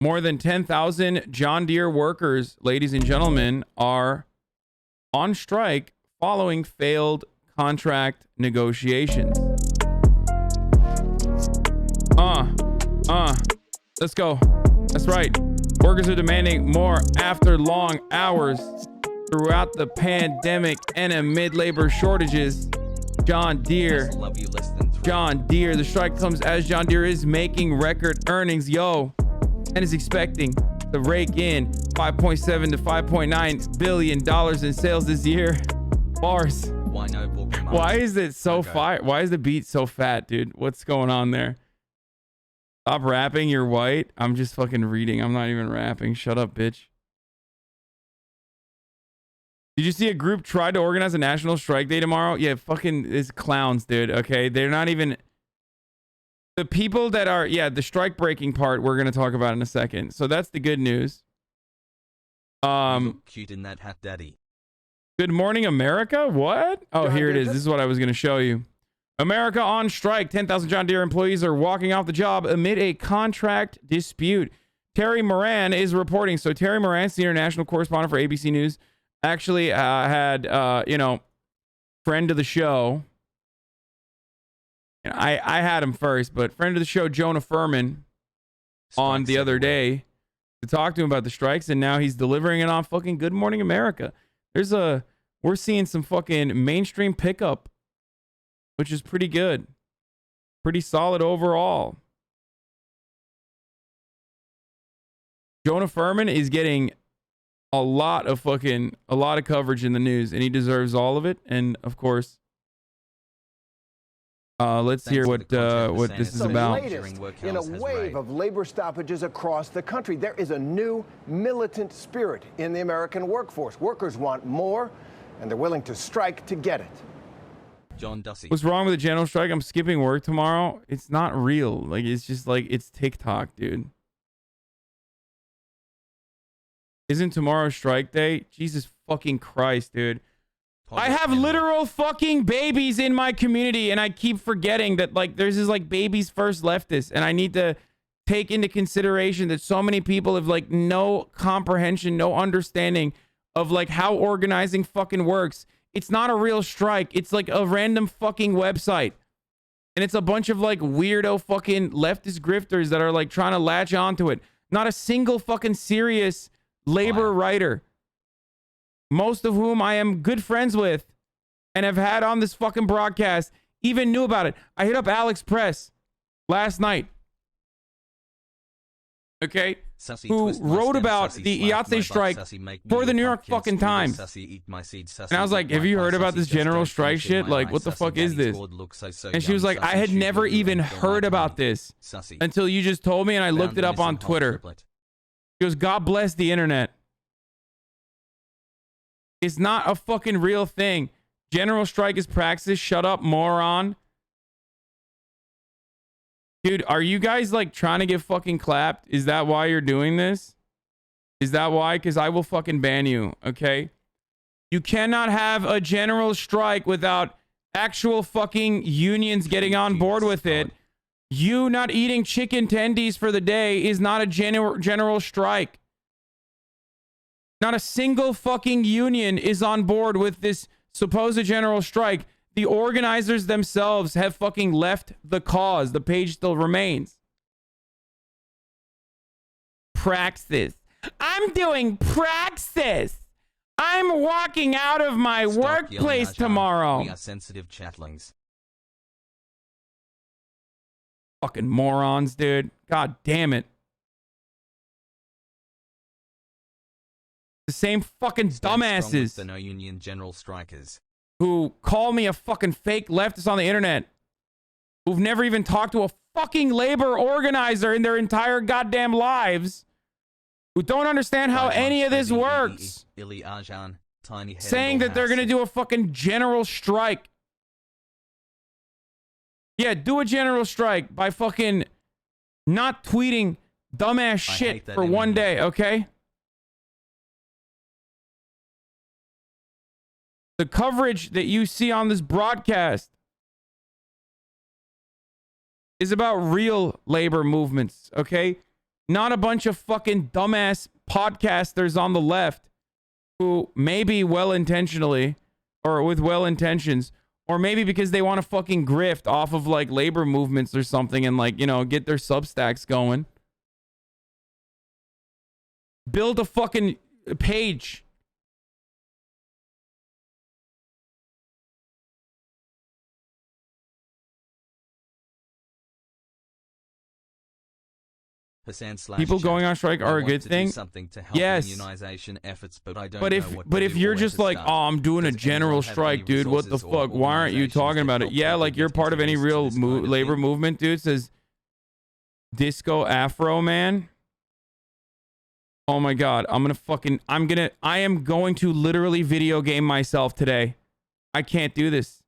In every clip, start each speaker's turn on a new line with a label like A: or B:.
A: More than 10,000 John Deere workers, ladies and gentlemen, are on strike following failed contract negotiations. Let's go. That's right. Workers are demanding more after long hours throughout the pandemic and amid labor shortages. John Deere. The strike comes as John Deere is making record earnings, and is expecting to rake in $5.7 to $5.9 billion in sales this year. Bars. Why is it so fire? Why is the beat so fat, dude? What's going on there? Stop rapping, you're white. I'm just fucking reading. I'm not even rapping. Shut up, bitch. Did you see a group tried to organize a national strike day tomorrow? Yeah, fucking is clowns, dude. Okay, they're not even the people that are. Yeah, the strike breaking part we're gonna talk about in a second. So that's the good news.
B: Cute in that hat, daddy.
A: Good morning, America. What? Oh, here it is. This is what I was gonna show you. America on strike. 10,000 John Deere employees are walking off the job amid a contract dispute. Terry Moran is reporting. So Terry Moran, senior national correspondent for ABC News, actually had, friend of the show. I had him first, but friend of the show, Jonah Furman, on the other day to talk to him about the strikes, and now he's delivering it on fucking Good Morning America. We're seeing some fucking mainstream pickup, which is pretty good. Pretty solid overall. Jonah Furman is getting a lot of coverage in the news, and he deserves all of it. And of course, let's hear what this is about.
C: In a wave of labor stoppages across the country, there is a new militant spirit in the American workforce. Workers want more, and they're willing to strike to get it.
B: John Dussey.
A: What's wrong with the general strike? I'm skipping work tomorrow. It's not real. Like, it's just like, it's TikTok, dude. Isn't tomorrow strike day? Jesus fucking Christ, dude. I have literal fucking babies in my community, and I keep forgetting that, like, there's this, like, babies first leftists, and I need to take into consideration that so many people have, like, no comprehension, no understanding of, like, how organizing fucking works. It's not a real strike. It's like a random fucking website. And it's a bunch of like weirdo fucking leftist grifters that are like trying to latch onto it. Not a single fucking serious labor writer. Most of whom I am good friends with and have had on this fucking broadcast, even knew about it. I hit up Alex Press last night. Okay? Who wrote about the IATSE strike for the New York fucking Times. And I was like, have you heard about this general strike shit? Like, what the fuck is this? And she was like, I had never even heard about this until you just told me, and I looked it up on Twitter. She goes, God bless the internet. It's not a fucking real thing. General strike is praxis. Shut up, moron. Dude, are you guys like trying to get fucking clapped? Is that why you're doing this? Is that why? Because I will fucking ban you, okay? You cannot have a general strike without actual fucking unions getting on board with it. You not eating chicken tendies for the day is not a general strike. Not a single fucking union is on board with this supposed general strike. The organizers themselves have fucking left the cause. The page still remains. Praxis. I'm doing praxis. I'm walking out of my workplace tomorrow.
B: We are sensitive chatlings.
A: Fucking morons, dude. God damn it. The same fucking dumbasses.
B: The no union general strikers.
A: Who call me a fucking fake leftist on the internet, who've never even talked to a fucking labor organizer in their entire goddamn lives, who don't understand how any of this works, saying that they're gonna do a fucking general strike. Yeah, do a general strike by fucking not tweeting dumbass shit for one day, okay? The coverage that you see on this broadcast is about real labor movements, okay? Not a bunch of fucking dumbass podcasters on the left who maybe well-intentionally or with well intentions, or maybe because they want to fucking grift off of like labor movements or something and like, you know, get their Substacks going. Build a fucking page. People going on strike are a good thing. Yes.
B: Unionization efforts, but I don't
A: but if you're just like, oh, I'm doing a general strike, dude, what the fuck? Why aren't you talking about it? Yeah, like you're part of any real labor movement, dude. Says Disco Afro Man. Oh my god, I am going to literally video game myself today. I can't do this.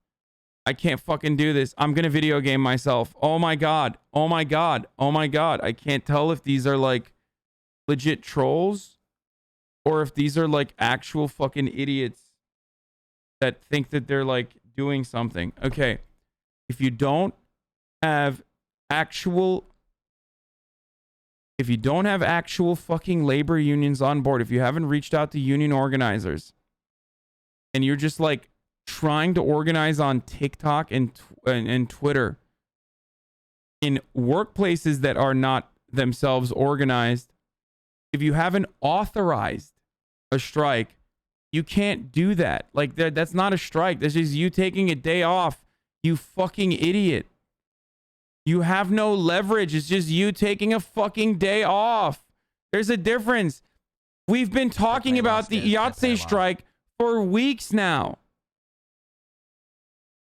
A: I can't fucking do this. I'm gonna video game myself. Oh my god. Oh my god. Oh my god. I can't tell if these are like legit trolls or if these are like actual fucking idiots that think that they're like doing something. Okay. If you don't have actual fucking labor unions on board, if you haven't reached out to union organizers and you're just like trying to organize on TikTok and Twitter in workplaces that are not themselves organized, if you haven't authorized a strike, you can't do that. Like that's not a strike. That's just you taking a day off. You fucking idiot. You have no leverage. It's just you taking a fucking day off. There's a difference. We've been talking about the IATSE strike for weeks now.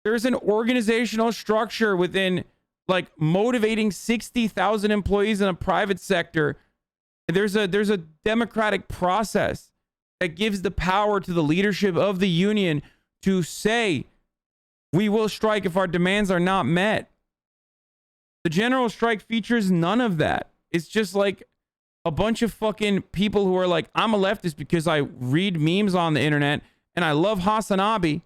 A: There's an organizational structure within like motivating 60,000 employees in a private sector. There's a democratic process that gives the power to the leadership of the union to say, we will strike if our demands are not met. The general strike features none of that. It's just like a bunch of fucking people who are like, I'm a leftist because I read memes on the internet and I love HasanAbi.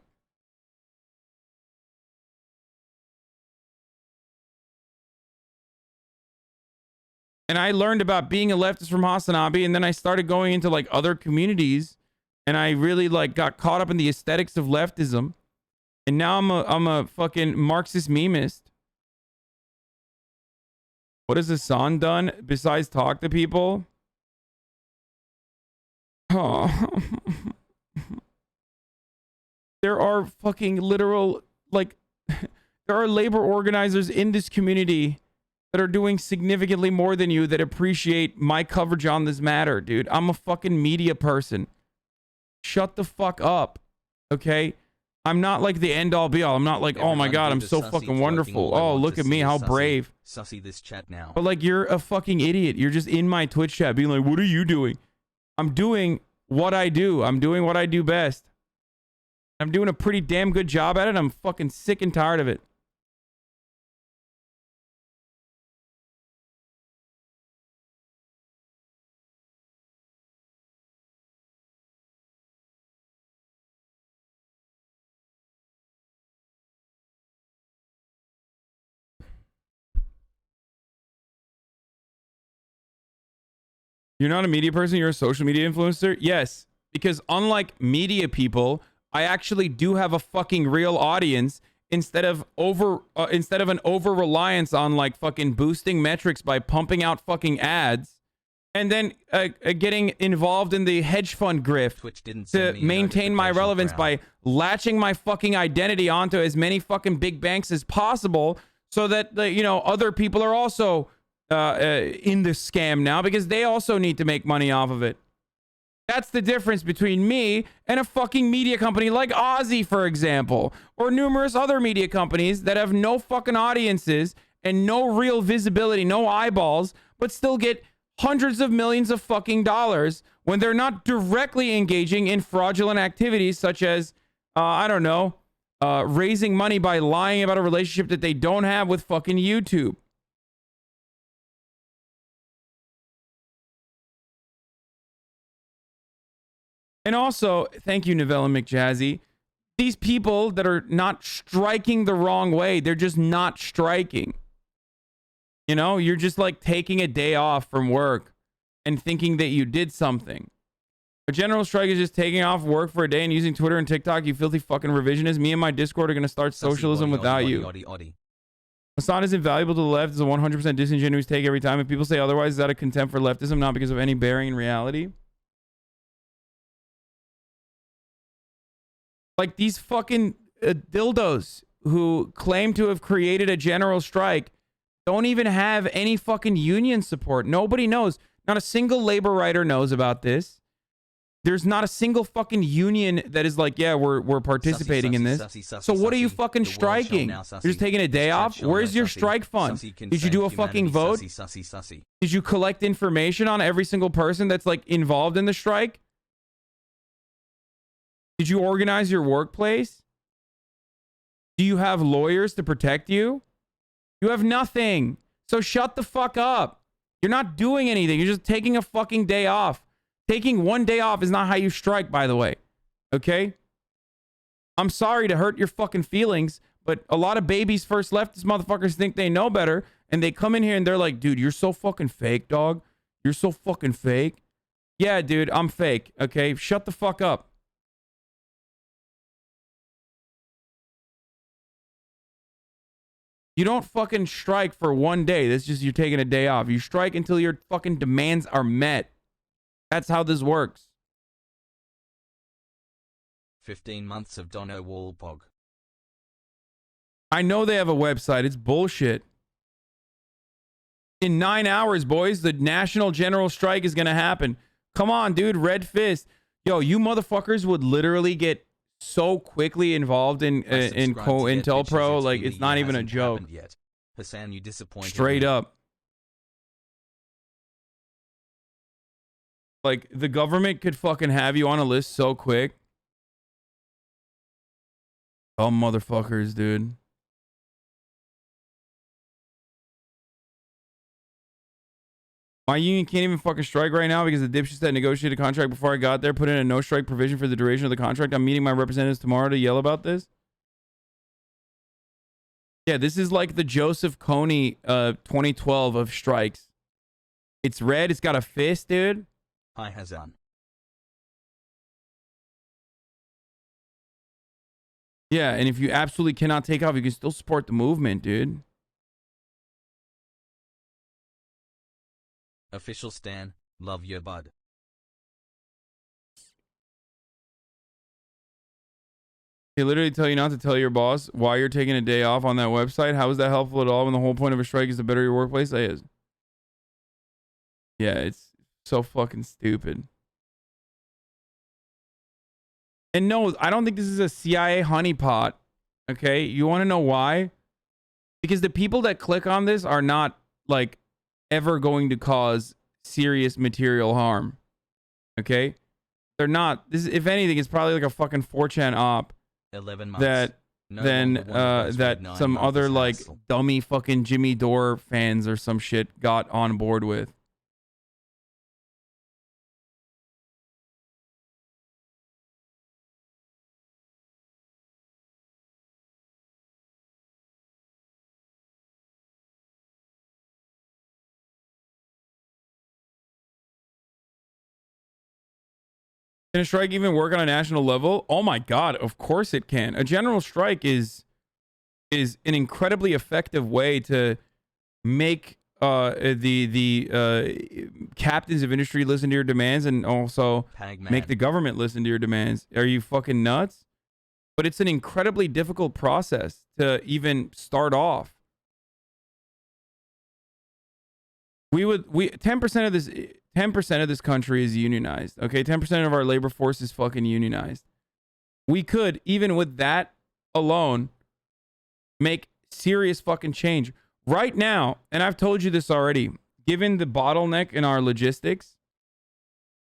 A: And I learned about being a leftist from HasanAbi, and then I started going into like other communities, and I really like got caught up in the aesthetics of leftism. And now I'm a fucking Marxist memist. What has Hasan done besides talk to people? Oh. There are fucking literal, like, there are labor organizers in this community that are doing significantly more than you that appreciate my coverage on this matter, dude. I'm a fucking media person. Shut the fuck up, okay? I'm not like the end all be all. I'm not like, oh my god, I'm so fucking wonderful. Oh, look at me, how brave.
B: Sussy this chat now.
A: But like, you're a fucking idiot. You're just in my Twitch chat being like, what are you doing? I'm doing what I do. I'm doing what I do best. I'm doing a pretty damn good job at it. I'm fucking sick and tired of it. You're not a media person, you're a social media influencer? Yes, because unlike media people, I actually do have a fucking real audience instead of an over reliance on like fucking boosting metrics by pumping out fucking ads and then getting involved in the hedge fund grift to maintain my relevance by latching my fucking identity onto as many fucking big banks as possible so that you know, other people are also in the scam now because they also need to make money off of it. That's the difference between me and a fucking media company like Ozzy, for example, or numerous other media companies that have no fucking audiences and no real visibility, no eyeballs, but still get hundreds of millions of fucking dollars when they're not directly engaging in fraudulent activities such as, I don't know, raising money by lying about a relationship that they don't have with fucking YouTube. And also, thank you, Novella McJazzy. These people that are not striking the wrong way, they're just not striking. You know, you're just like taking a day off from work and thinking that you did something. A general strike is just taking off work for a day and using Twitter and TikTok, you filthy fucking revisionist. Me and my Discord are going to start socialism without you. Hasan is invaluable to the left. Is a 100% disingenuous take every time. If people say otherwise, is that a contempt for leftism, not because of any bearing in reality? Like these fucking dildos who claim to have created a general strike don't even have any fucking union support. Nobody knows. Not a single labor writer knows about this. There's not a single fucking union that is like, yeah, we're participating in this. So what are you fucking striking? You're just taking a day off? Where's your strike fund? Did you do a fucking vote? Did you collect information on every single person that's like involved in the strike? Did you organize your workplace? Do you have lawyers to protect you? You have nothing. So shut the fuck up. You're not doing anything. You're just taking a fucking day off. Taking one day off is not how you strike, by the way. Okay? I'm sorry to hurt your fucking feelings, but a lot of babies first leftist motherfuckers think they know better, and they come in here and they're like, dude, you're so fucking fake, dog. You're so fucking fake. Yeah, dude, I'm fake. Okay? Shut the fuck up. You don't fucking strike for one day. That's just you taking a day off. You strike until your fucking demands are met. That's how this works.
B: 15 months of Dono Walpog.
A: I know they have a website. It's bullshit. In 9 hours, boys, the national general strike is going to happen. Come on, dude. Red fist. Yo, you motherfuckers would literally get so quickly involved in Intel Pro. Like, it's not even a joke.
B: Hasan, you disappointed
A: Straight
B: me.
A: up. Like, the government could fucking have you on a list so quick. Oh, motherfuckers, dude. My union can't even fucking strike right now because the dipshits that negotiated a contract before I got there put in a no strike provision for the duration of the contract. I'm meeting my representatives tomorrow to yell about this. Yeah, this is like the Joseph Kony 2012 of strikes. It's red. It's got a fist, dude.
B: Hi, Hasan.
A: Yeah, and if you absolutely cannot take off, you can still support the movement, dude.
B: Official Stan, love your bud.
A: They literally tell you not to tell your boss why you're taking a day off on that website. How is that helpful at all when the whole point of a strike is to better your workplace? It is. Yeah, it's so fucking stupid. And no, I don't think this is a CIA honeypot. Okay? You want to know why? Because the people that click on this are not, like, ever going to cause serious material harm. Okay? They're not. This, if anything, it's probably like a fucking 4chan op
B: 11 months.
A: that
B: No
A: then that some other like
B: hassle.
A: dummy fucking Jimmy Dore fans or some shit got on board with. Can a strike even work on a national level? Oh my god, of course it can. A general strike is an incredibly effective way to make the captains of industry listen to your demands and also make the government listen to your demands. Are you fucking nuts? But it's an incredibly difficult process to even start off. We 10% of this 10% of this country is unionized. Okay, 10% of our labor force is fucking unionized. We could, even with that alone, make serious fucking change. Right now, and I've told you this already, given the bottleneck in our logistics,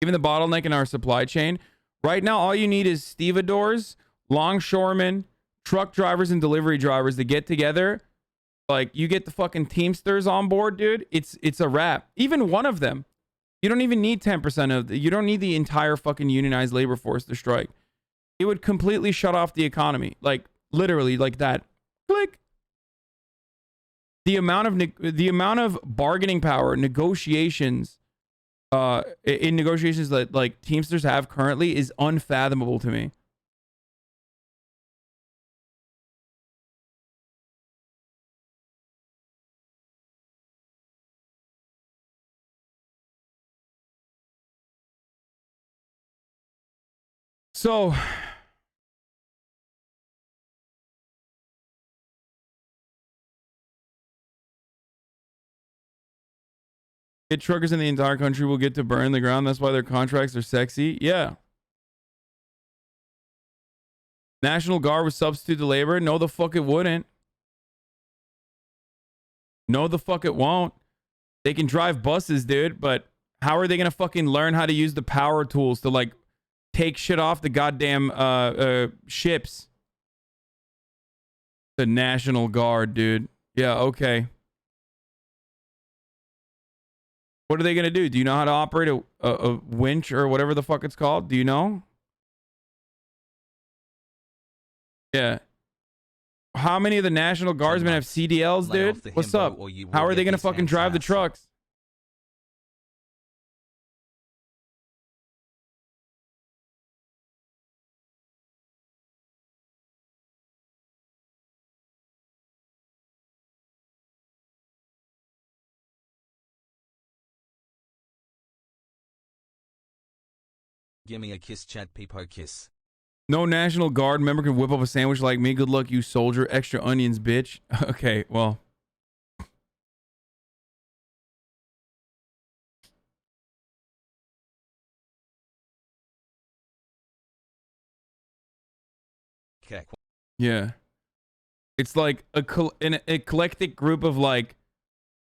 A: given the bottleneck in our supply chain, right now all you need is stevedores, longshoremen, truck drivers, and delivery drivers to get together. Like, you get the fucking Teamsters on board, dude, it's a wrap. Even one of them. You don't even need 10% of you don't need the entire fucking unionized labor force to strike. It would completely shut off the economy. Like, literally, like that. Click. the amount of bargaining power, negotiations, in negotiations that like Teamsters have currently is unfathomable to me. So get truckers in the entire country will get to burn the ground. That's why their contracts are sexy. Yeah. National Guard would substitute the labor. No, the fuck it wouldn't. No, the fuck it won't. They can drive buses, dude, but how are they gonna fucking learn how to use the power tools to like take shit off the goddamn ships? The National Guard, dude. Yeah, okay. What are they gonna do? Do you know how to operate a winch or whatever the fuck it's called? Do you know? Yeah. How many of the National Guardsmen have CDLs, dude? What's up? How are they gonna fucking drive the trucks?
B: Give me a kiss, chat peepo kiss.
A: No National Guard member can whip up a sandwich like me. Good luck, you soldier. Extra onions, bitch. Okay, well.
B: Okay.
A: Yeah. It's like an eclectic group of like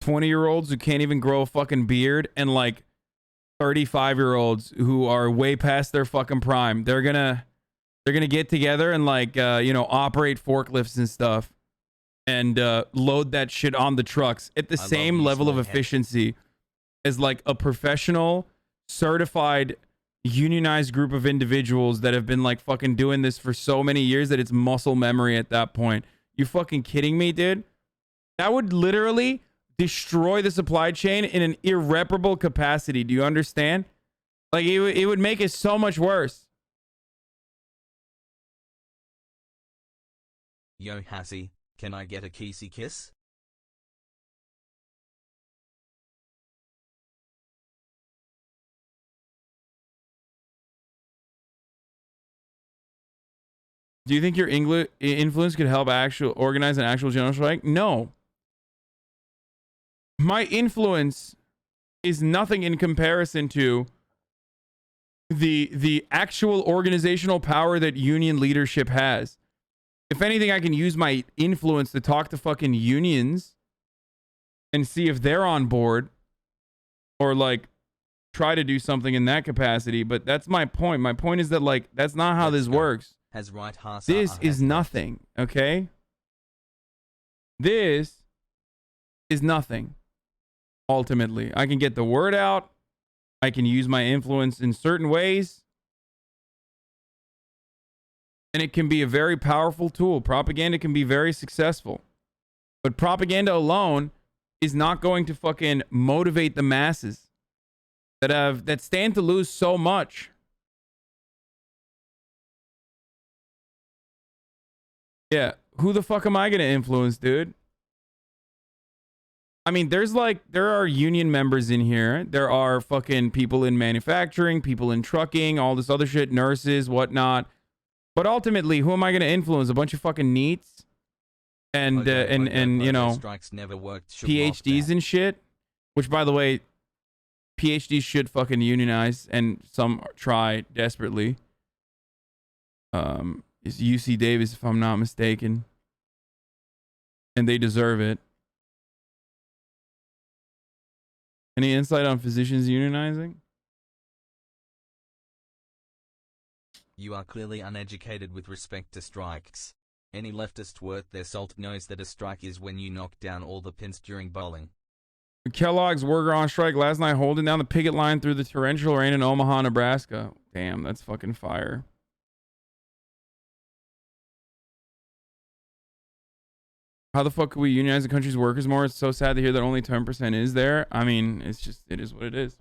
A: 20-year-olds who can't even grow a fucking beard and like 35-year-olds who are way past their fucking prime. They're gonna get together and like you know, operate forklifts and stuff and load that shit on the trucks at the same level of efficiency as like a professional certified unionized group of individuals that have been like fucking doing this for so many years that it's muscle memory at that point. You fucking kidding me, dude? That would literally destroy the supply chain in an irreparable capacity. Do you understand? Like it would make it so much worse.
B: Yo, Hassie, can I get a kissy kiss?
A: Do you think your influence could help organize an actual general strike? No. My influence is nothing in comparison to the actual organizational power that union leadership has. If anything, I can use my influence to talk to fucking unions and see if they're on board or like try to do something in that capacity. But that's my point. My point is that like, that's not how this works.
B: Has right
A: this is nothing. Okay. This is nothing. Ultimately, I can get the word out. I can use my influence in certain ways. And it can be a very powerful tool. Propaganda can be very successful. But propaganda alone is not going to fucking motivate the masses that stand to lose so much. Yeah, who the fuck am I going to influence, dude? I mean, there are union members in here. There are fucking people in manufacturing, people in trucking, all this other shit, nurses, whatnot. But ultimately, who am I going to influence? A bunch of fucking neats and you know,
B: strikes never worked,
A: PhDs and shit. Which, by the way, PhDs should fucking unionize, and some try desperately. It's UC Davis, if I'm not mistaken, and they deserve it. Any insight on physicians unionizing?
B: You are clearly uneducated with respect to strikes. Any leftist worth their salt knows that a strike is when you knock down all the pins during bowling.
A: Kellogg's worker on strike last night holding down the picket line through the torrential rain in Omaha, Nebraska. Damn, that's fucking fire. How the fuck could we unionize the country's workers more? It's so sad to hear that only 10% is there. I mean, it's just, it is what it is.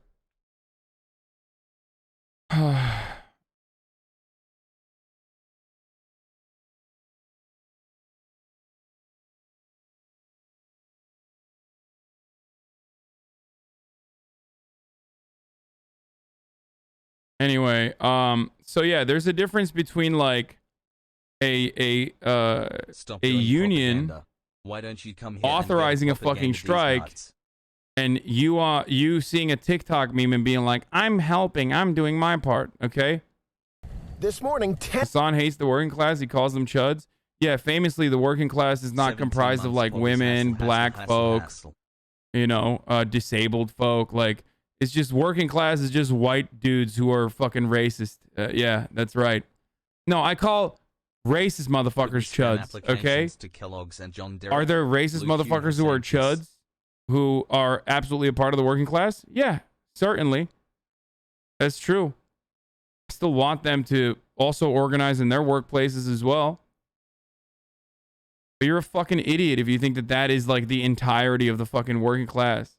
A: Anyway, so yeah, there's a difference between like a union
B: propaganda. Why don't you come here
A: authorizing a fucking strike, and you seeing a TikTok meme and being like, I'm helping, I'm doing my part. Okay.
C: This morning,
A: Hasan hates the working class. He calls them chuds. Yeah, famously, the working class is not comprised of like women, black folk, you know, disabled folk. Like, it's just working class is just white dudes who are fucking racist. Yeah, that's right. No, I call racist motherfuckers chuds. Okay. Are there racist motherfuckers who are chuds who are absolutely a part of the working class? Yeah, certainly. That's true. I still want them to also organize in their workplaces as well. But you're a fucking idiot if you think that that is like the entirety of the fucking working class.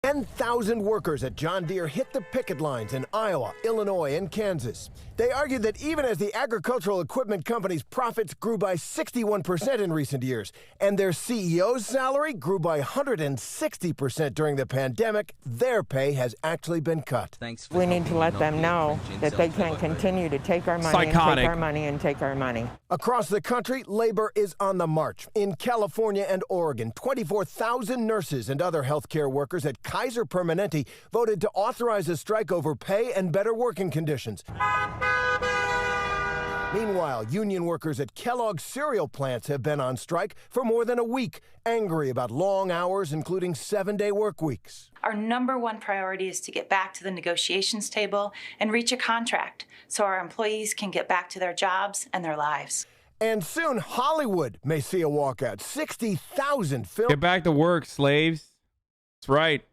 C: 10,000 workers at John Deere hit the picket lines in Iowa, Illinois, and Kansas. They argued that even as the agricultural equipment company's profits grew by 61% in recent years, and their CEO's salary grew by 160% during the pandemic, their pay has actually been cut.
D: We need to let them know that they can't continue to take our money and take our money and take our money.
C: Across the country, labor is on the march. In California and Oregon, 24,000 nurses and other healthcare workers at Kaiser Permanente voted to authorize a strike over pay and better working conditions. Meanwhile, union workers at Kellogg's cereal plants have been on strike for more than a week, angry about long hours, including 7-day work weeks.
E: Our number one priority is to get back to the negotiations table and reach a contract so our employees can get back to their jobs and their lives.
C: And soon, Hollywood may see a walkout. 60,000 film
A: Get back to work, slaves. That's right.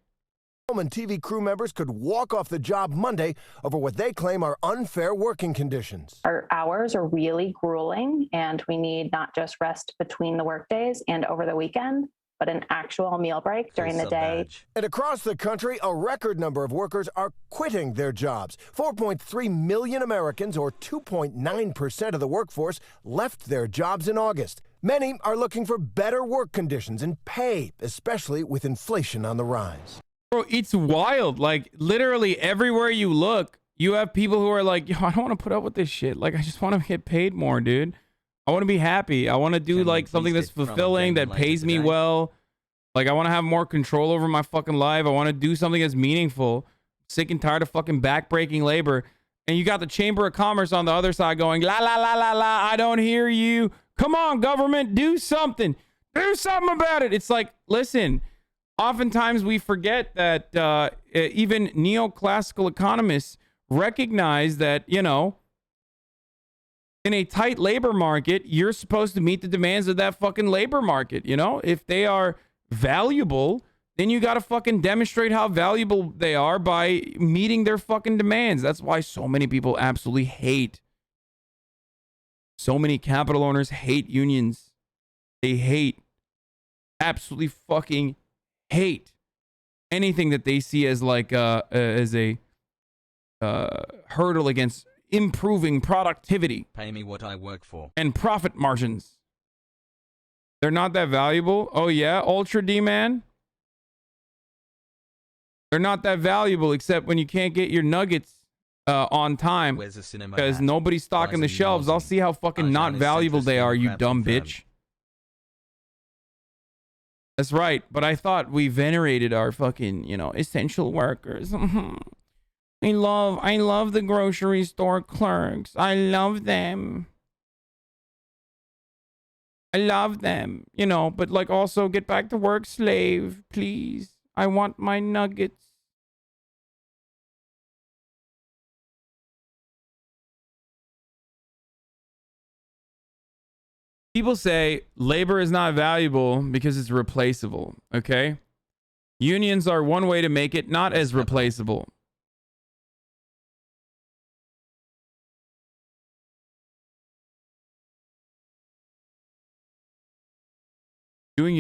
C: and TV crew members could walk off the job Monday over what they claim are unfair working conditions.
F: Our hours are really grueling, and we need not just rest between the workdays and over the weekend, but an actual meal break during the day.
C: And across the country, a record number of workers are quitting their jobs. 4.3 million Americans, or 2.9% of the workforce, left their jobs in August. Many are looking for better work conditions and pay, especially with inflation on the rise.
A: Bro, it's wild. Like, literally everywhere you look, you have people who are like, yo, I don't want to put up with this shit. Like, I just want to get paid more, dude. I want to be happy. I want to do like something that's fulfilling, that pays me well. Like, I want to have more control over my fucking life. I want to do something that's meaningful. Sick and tired of fucking backbreaking labor. And you got the Chamber of Commerce on the other side going, la, la, la, la, la, I don't hear you. Come on, government, do something. Do something about it. It's like, listen, oftentimes we forget that even neoclassical economists recognize that, you know, in a tight labor market, you're supposed to meet the demands of that fucking labor market. You know, if they are valuable, then you got to fucking demonstrate how valuable they are by meeting their fucking demands. That's why so many people absolutely hate. So many capital owners hate unions. They hate, absolutely fucking hate anything that they see as like as a hurdle against improving productivity.
B: Pay me what I work for.
A: And profit margins. They're not that valuable. Oh yeah, Ultra D man. They're not that valuable except when you can't get your nuggets on time because nobody's stocking the shelves. I'll see how fucking not valuable they are, you dumb bitch. That's right, but I thought we venerated our fucking, you know, essential workers. I love the grocery store clerks. I love them. I love them, you know, but like also get back to work, slave, please. I want my nuggets. People say labor is not valuable because it's replaceable, okay? Unions are one way to make it not as replaceable.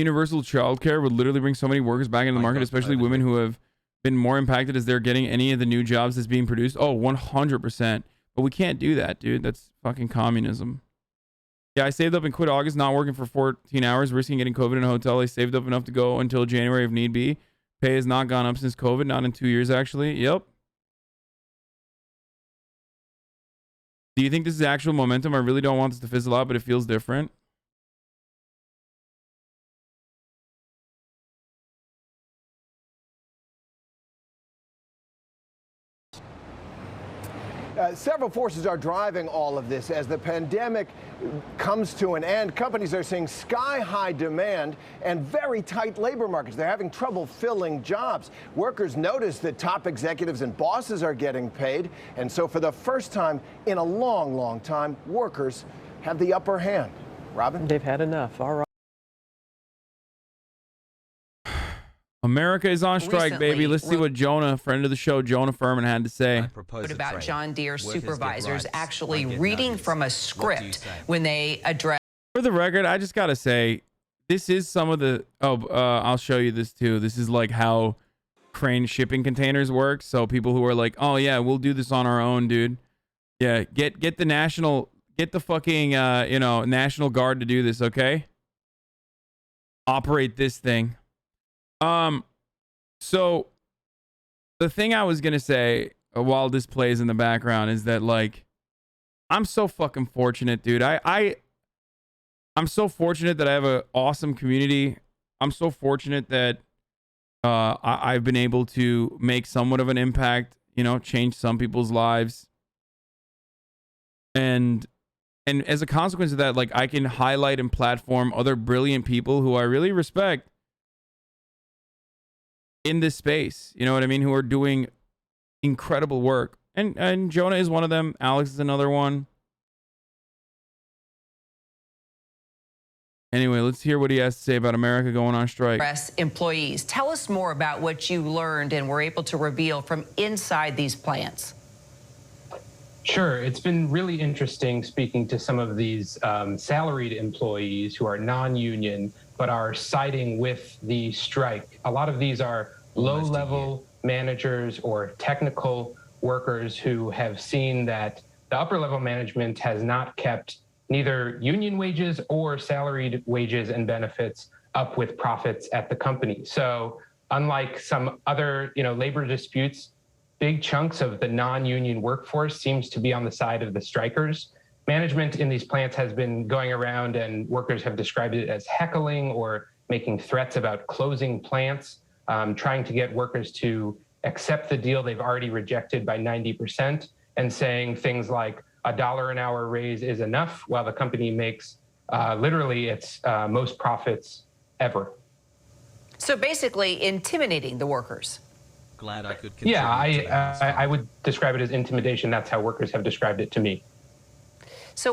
A: universal childcare would literally bring so many workers back into the market, especially women who have been more impacted as they're getting any of the new jobs that's being produced. Oh, 100%. But we can't do that, dude. That's fucking communism. Yeah, I saved up and quit August, not working for 14 hours, risking getting COVID in a hotel. I saved up enough to go until January if need be. Pay has not gone up since COVID, not in 2 years, actually. Yep. Do you think this is actual momentum? I really don't want this to fizzle out, but it feels different.
C: Several forces are driving all of this. As the pandemic comes to an end, companies are seeing sky-high demand and very tight labor markets. They're having trouble filling jobs. Workers notice that top executives and bosses are getting paid. And so for the first time in a long, long time, workers have the upper hand. Robin?
G: They've had enough. All right.
A: America is on strike, baby. Let's see what Jonah, friend of the show, Jonah Furman, had to say.
H: About John Deere supervisors actually reading from a script when they address.
A: For the record, I just got to say, this is some of the... I'll show you this too. This is like how crane shipping containers work. So people who are like, oh yeah, we'll do this on our own, dude. Yeah, get the fucking, National Guard to do this, okay? Operate this thing. So the thing I was going to say while this plays in the background is that, like, I'm so fucking fortunate, dude. I'm so fortunate that I have an awesome community. I'm so fortunate that, I've been able to make somewhat of an impact, change some people's lives. And as a consequence of that, like, I can highlight and platform other brilliant people who I really respect in this space, you know what I mean, who are doing incredible work. And Jonah is one of them. Alex is another one. Anyway, let's hear what he has to say about America going on strike.
H: Employees, tell us more about what you learned and were able to reveal from inside these plants.
I: Sure. It's been really interesting speaking to some of these salaried employees who are non-union but are siding with the strike. A lot of these are low-level managers or technical workers who have seen that the upper-level management has not kept neither union wages or salaried wages and benefits up with profits at the company. So unlike some other labor disputes, big chunks of the non-union workforce seems to be on the side of the strikers. Management in these plants has been going around and workers have described it as heckling or making threats about closing plants, trying to get workers to accept the deal they've already rejected by 90% and saying things like $1 an hour raise is enough while the company makes literally its most profits ever.
H: So basically intimidating the workers.
B: Glad I could.
I: Yeah, I would describe it as intimidation. That's how workers have described it to me.
H: So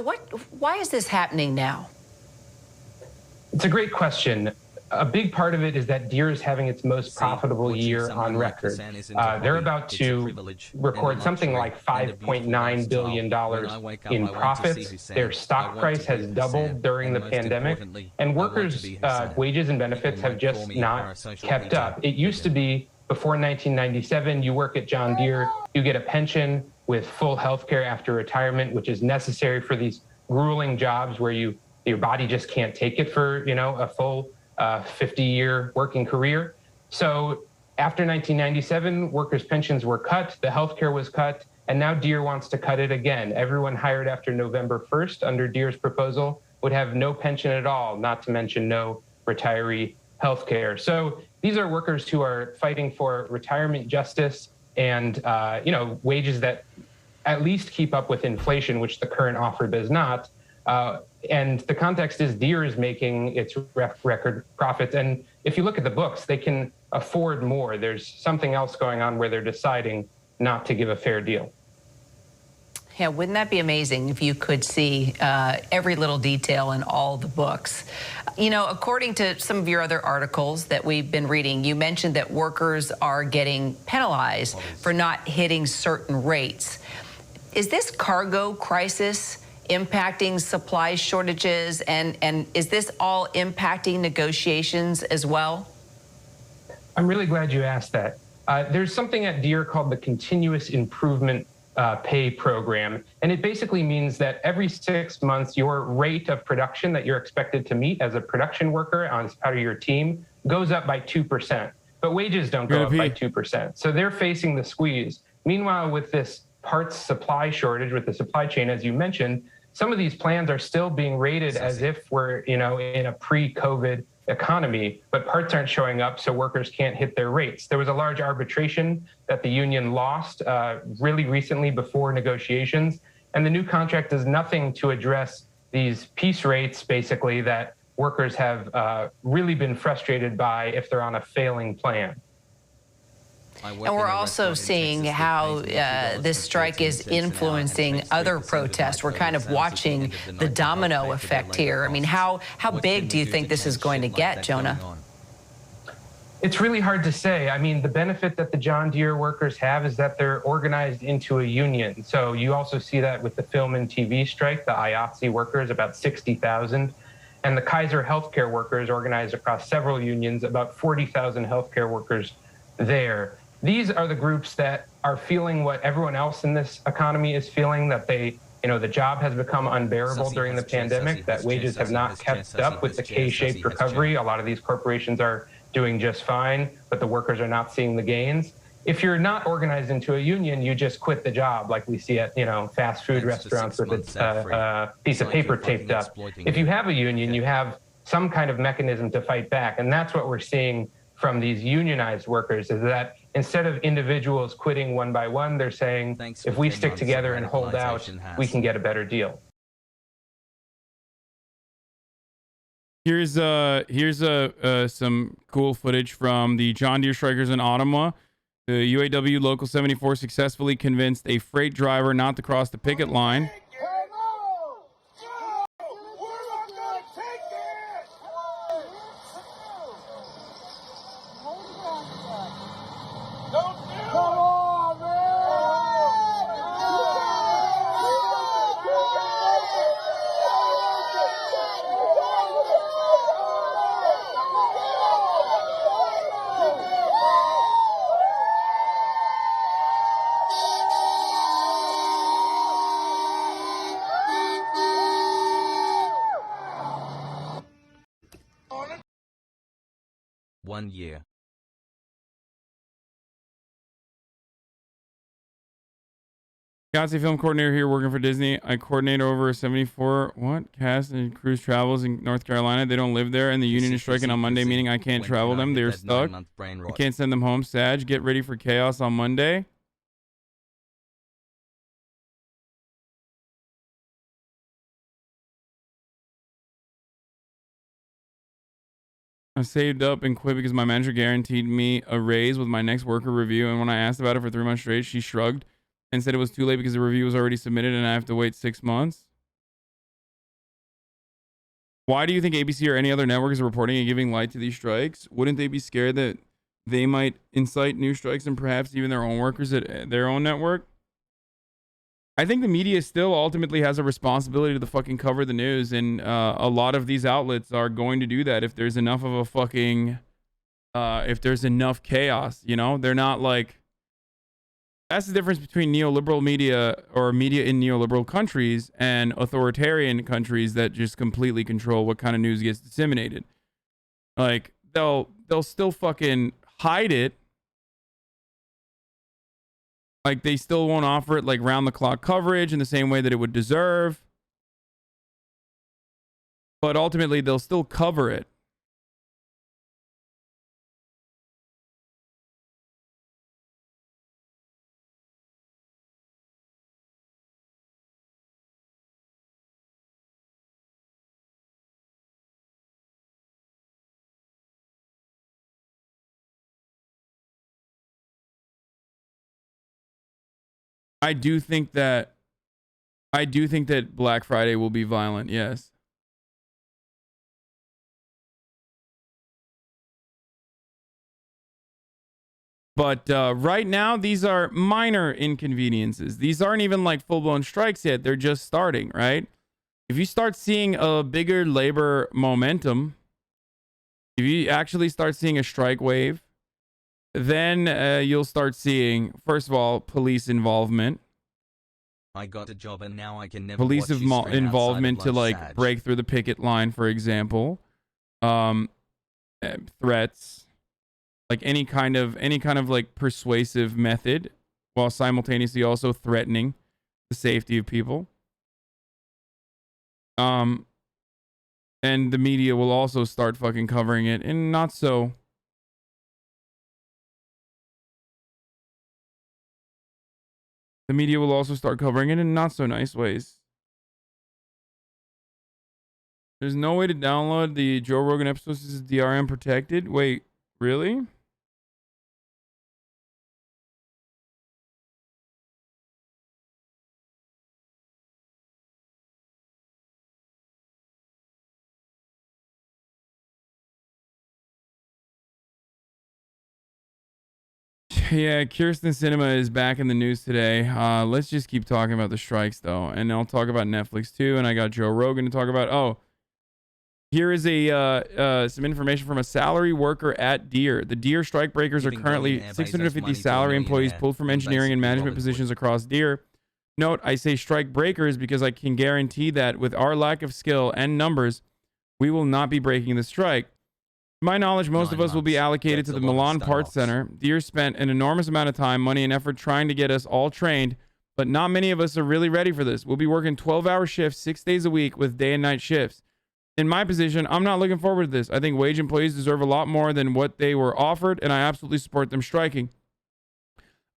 H: why is this happening now?
I: It's a great question. A big part of it is that Deere is having its most profitable year on record. They're about to record something like $5.9 billion in profits. Their stock price has doubled during the pandemic, and workers' wages and benefits have just not kept up. It used to be, before 1997, you work at John Deere, you get a pension with full health care after retirement, which is necessary for these grueling jobs where your body just can't take it for a full 50-year working career. So after 1997, workers' pensions were cut, the health care was cut, and now Deere wants to cut it again. Everyone hired after November 1st under Deere's proposal would have no pension at all, not to mention no retiree health care. So these are workers who are fighting for retirement justice and wages that at least keep up with inflation, which the current offer does not. And the context is Deere is making its record profits. And if you look at the books, they can afford more. There's something else going on where they're deciding not to give a fair deal.
H: Yeah, wouldn't that be amazing if you could see every little detail in all the books? According to some of your other articles that we've been reading, you mentioned that workers are getting penalized for not hitting certain rates. Is this cargo crisis impacting supply shortages? And is this all impacting negotiations as well?
I: I'm really glad you asked that. There's something at Deere called the Continuous Improvement Pay Program, and it basically means that every 6 months, your rate of production that you're expected to meet as a production worker as part of your team goes up by 2%, but wages don't go up by 2%. So they're facing the squeeze. Meanwhile, with this parts supply shortage, with the supply chain, as you mentioned, some of these plans are still being rated as if we're, in a pre-COVID economy, but parts aren't showing up, so workers can't hit their rates. There was a large arbitration that the union lost really recently before negotiations, and the new contract does nothing to address these piece rates, basically, that workers have really been frustrated by if they're on a failing plan.
H: And we're also seeing how this strike is influencing other protests. We're kind of watching the domino effect here. I mean, how big do you think this is going to get, Jonah?
I: It's really hard to say. I mean, the benefit that the John Deere workers have is that they're organized into a union. So you also see that with the film and TV strike, the IATSE workers, about 60,000. And the Kaiser healthcare workers organized across several unions, about 40,000 healthcare workers there. These are the groups that are feeling what everyone else in this economy is feeling, that the job has become unbearable during the pandemic, that wages have not kept up with the K-shaped recovery. A lot of these corporations are doing just fine, but the workers are not seeing the gains. If you're not organized into a union, you just quit the job, like we see at fast food restaurants with a piece of paper taped up. If you have a union, you have some kind of mechanism to fight back, and that's what we're seeing from these unionized workers, is that instead of individuals quitting one by one, they're saying, if we stick together and hold out, we can get a better deal.
A: Here's some cool footage from the John Deere strikers in Ottawa. The UAW Local 74 successfully convinced a freight driver not to cross the picket line.
B: One year.
A: Fiance film coordinator here working for Disney. I coordinate over 74 cast and cruise travels in North Carolina. They don't live there, and the union is striking on Monday, meaning I can't travel them. They're stuck. I can't send them home. Sag, get ready for chaos on Monday. I saved up and quit because my manager guaranteed me a raise with my next worker review, and when I asked about it for 3 months straight, she shrugged and said it was too late because the review was already submitted and I have to wait 6 months. Why do you think ABC or any other network is reporting and giving light to these strikes? Wouldn't they be scared that they might incite new strikes and perhaps even their own workers at their own network? I think the media still ultimately has a responsibility to fucking cover the news, and a lot of these outlets are going to do that if there's enough of a fucking, if there's enough chaos, They're not like, that's the difference between neoliberal media or media in neoliberal countries and authoritarian countries that just completely control what kind of news gets disseminated. Like, they'll still fucking hide it. Like, they still won't offer it like round-the-clock coverage in the same way that it would deserve. But ultimately, they'll still cover it. I do think that Black Friday will be violent, yes. But right now, these are minor inconveniences. These aren't even like full-blown strikes yet. They're just starting, right? if you start seeing a bigger labor momentum, if you actually start seeing a strike wave, then you'll start seeing, first of all, police involvement.
B: I got a job and now I can never
A: Police
B: watch you straight
A: involvement
B: outside
A: to
B: of
A: like
B: Sag.
A: break through the picket line, for example. Threats, like any kind of like persuasive method, while simultaneously also threatening the safety of people. And the media will also start fucking covering it in not so. The media will also start covering it in not so nice ways. There's no way to download the Joe Rogan episodes. Is DRM protected? Wait, really? Yeah, Kirsten Cinema is back in the news today. Let's just keep talking about the strikes, though. And I'll talk about Netflix, too. And I got Joe Rogan to talk about. Oh, here is some information from a salary worker at Deere. The Deere strikebreakers are currently 650 salary employees pulled from engineering and management positions across Deere. Note, I say strikebreakers because I can guarantee that with our lack of skill and numbers, we will not be breaking the strike. To my knowledge, most of us will be allocated to the Milan Parts Center. Deere spent an enormous amount of time, money, and effort trying to get us all trained, but not many of us are really ready for this. We'll be working 12-hour shifts 6 days a week with day and night shifts. In my position, I'm not looking forward to this. I think wage employees deserve a lot more than what they were offered, and I absolutely support them striking.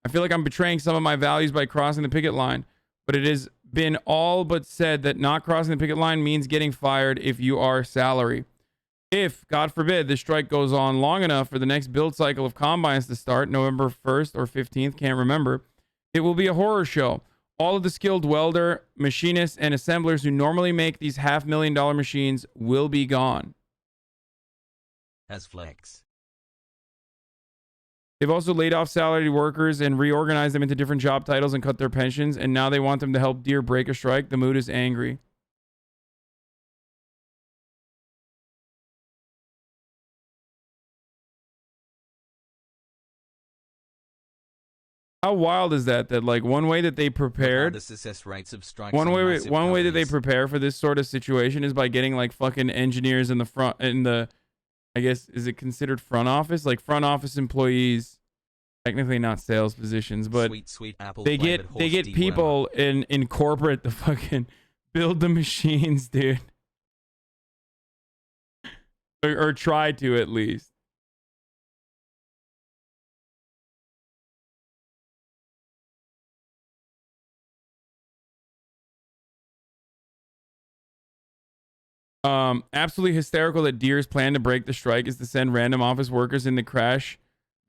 A: I feel like I'm betraying some of my values by crossing the picket line, but it has been all but said that not crossing the picket line means getting fired if you are salary. If, God forbid, the strike goes on long enough for the next build cycle of combines to start, November 1st or 15th, can't remember, it will be a horror show. All of the skilled welder, machinists, and assemblers who normally make these $500,000 machines will be gone.
B: As flex.
A: They've also laid off salaried workers and reorganized them into different job titles and cut their pensions, and now they want them to help Deere break a strike. The mood is angry. How wild is that? That like one way that they prepared, one way that they prepare for this sort of situation is by getting like fucking engineers in the front, in the, I guess, is it considered front office? Like front office employees, technically not sales positions, but they get people in corporate to fucking build the machines, dude, or try to at least. Absolutely hysterical that Deere's plan to break the strike is to send random office workers in to crash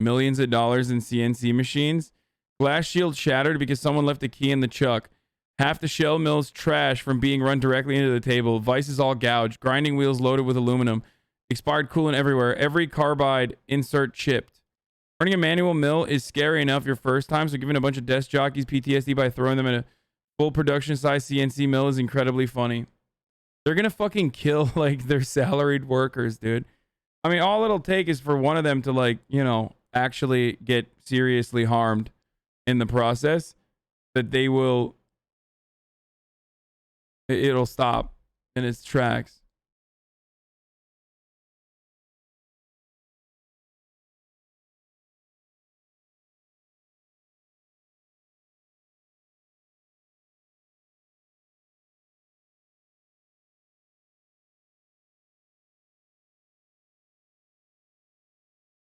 A: millions of dollars in CNC machines. Glass shield shattered because someone left a key in the chuck. Half the shell mill's trash from being run directly into the table. Vices all gouged. Grinding wheels loaded with aluminum. Expired coolant everywhere. Every carbide insert chipped. Running a manual mill is scary enough your first time, so giving a bunch of desk jockeys PTSD by throwing them in a full production size CNC mill is incredibly funny. They're going to fucking kill, like, their salaried workers, dude. I mean, all it'll take is for one of them to, like, you know, actually get seriously harmed in the process, that they will... It'll stop in its tracks.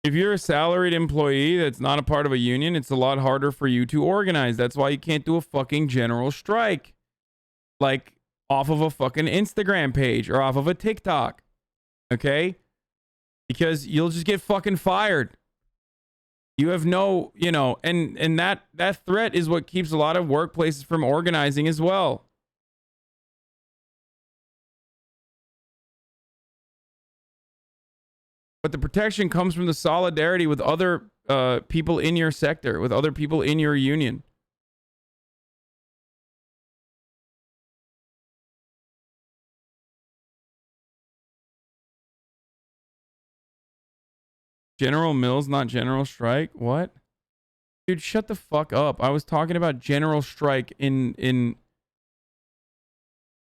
A: If you're a salaried employee that's not a part of a union, it's a lot harder for you to organize. That's why you can't do a fucking general strike. Like, off of a fucking Instagram page or off of a TikTok. Okay? Because you'll just get fucking fired. You have no, you know, and that threat is what keeps a lot of workplaces from organizing as well. But the protection comes from the solidarity with other people in your sector, with other people in your union. General Mills, not General Strike? What? Dude, shut the fuck up. I was talking about General Strike in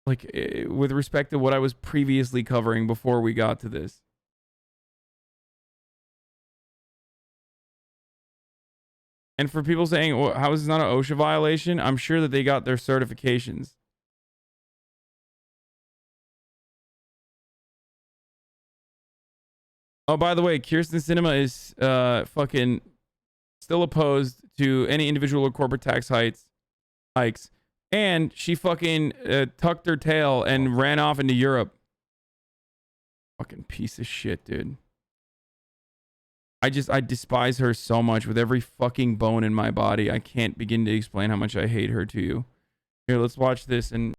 A: like with respect to what I was previously covering before we got to this. And for people saying, well, how is this not an OSHA violation? I'm sure that they got their certifications. Oh, by the way, Kirsten Sinema is fucking still opposed to any individual or corporate tax hikes. And she fucking tucked her tail and ran off into Europe. Fucking piece of shit, dude. I despise her so much with every fucking bone in my body. I can't begin to explain how much I hate her to you. Here, let's watch this and